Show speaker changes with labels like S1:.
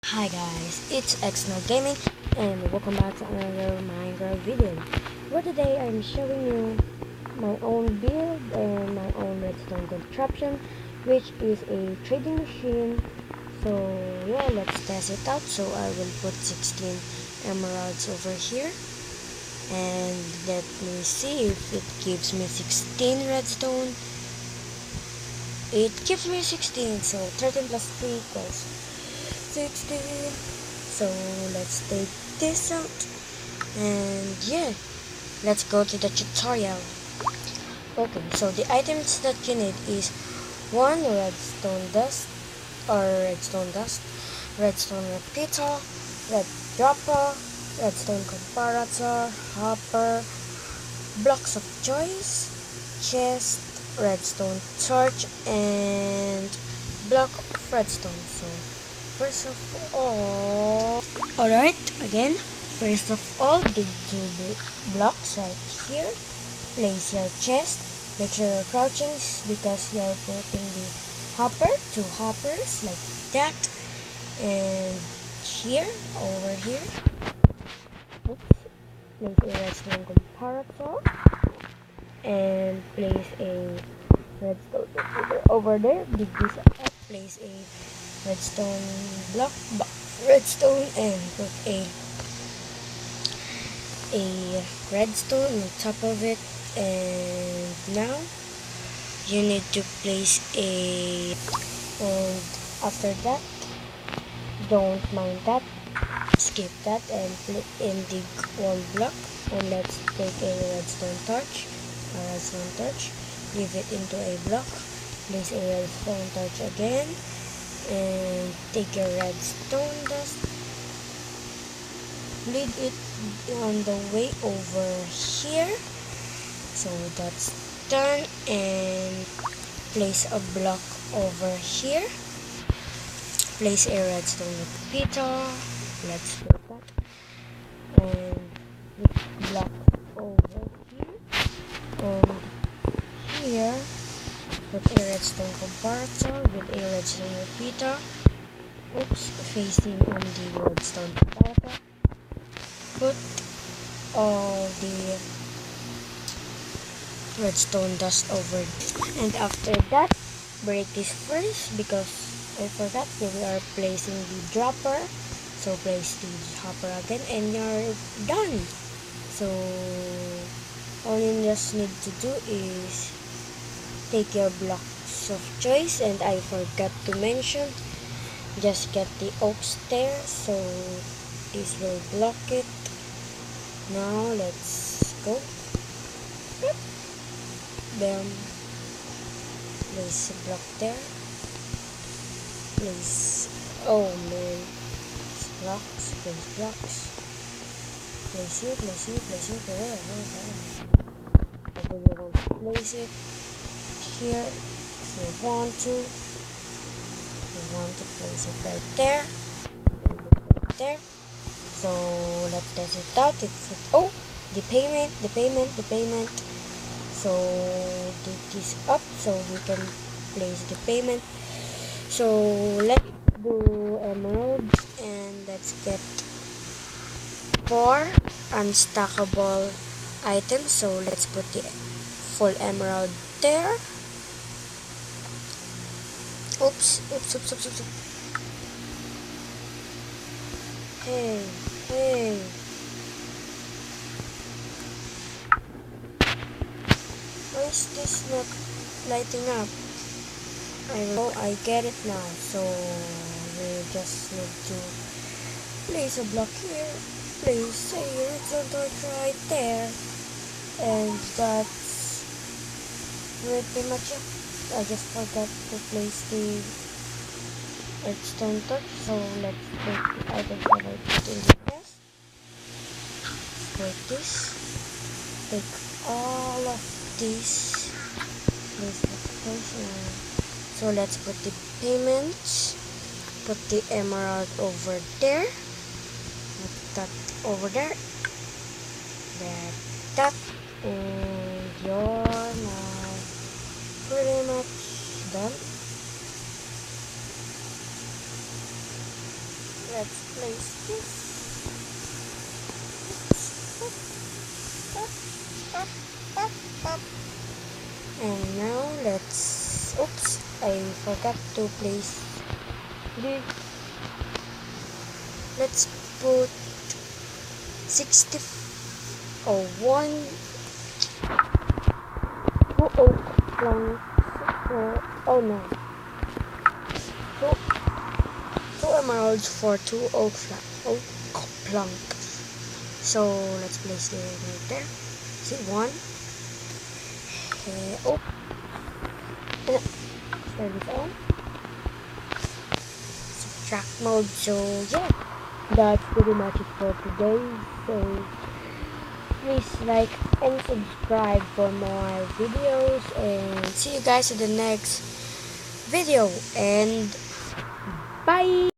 S1: Hi guys, it's Xnode Gaming and welcome back to another Minecraft video. For today I'm showing you my own build and my own redstone contraption, which is a trading machine. So yeah, let's test it out. So I will put 16 emeralds over here and let me see if it gives me 16 redstone. It gives me 16, so 13 plus 3 equals 16. So let's take this out and yeah, let's go to the tutorial. Okay, so the items that you need is one redstone dust or redstone repeater, red dropper, redstone comparator, hopper, blocks of choice, chest, redstone torch, and block of redstone. So first of all, alright, again, first of all, dig two blocks right here. Place your chest. Make sure you're crouching because you're putting the hopper, two hoppers like that. And here, over here, oops, place a redstone comparator and place a redstone over there. Dig this up. Place a redstone block, redstone, and put a redstone on top of it. And now you need to place a, and after that, don't mind that, skip that, and dig one block. And let's take a redstone torch, leave it into a block, place a redstone torch again, and take a redstone dust, lead it on the way over here. So that's done, and place a block over here, place a redstone repeater, let's do that, and put block over here, and here put a redstone comparator with a redstone repeater, oops, facing on the redstone comparator, put all the redstone dust over it. And after that, break this first because I forgot we are placing the dropper. So place the hopper again and you're done. So all you just need to do is take your blocks of choice, and I forgot to mention, just get the oak stairs, so this will block it. Now let's go. Bam. Place a block there. Place. Oh man. Blocks. Place blocks. Place it. Place it. Place it. There. Okay, you want to place it here. If you want to. You want to place it right there. Right there. So let's test it out. Oh, the payment. So dig this up so we can place the payment. So let's do emerald and let's get 4 unstackable items. So let's put the full emerald there. Oops. Hey. Why is this not lighting up? I get it now. So we just need to place a block here, place a redstone torch right there, and that's pretty much it. I just forgot to place the redstone torch. So let's take the items that I put in the chest. Take this. Take all of this. Place the torch. So let's put the payments, put the emerald over there, put that over there, that, and you're now pretty much done. let's place this. And now let's, oops, I forgot to place this. Let's put 60 or 2 oak planks. Oh no, 2 emeralds for 2 oak planks. So let's place it right there. See, 1. Oh, turn this on. Subtract mode. So yeah, that's pretty much it for today. So please like and subscribe for more videos, and see you guys in the next video, and bye.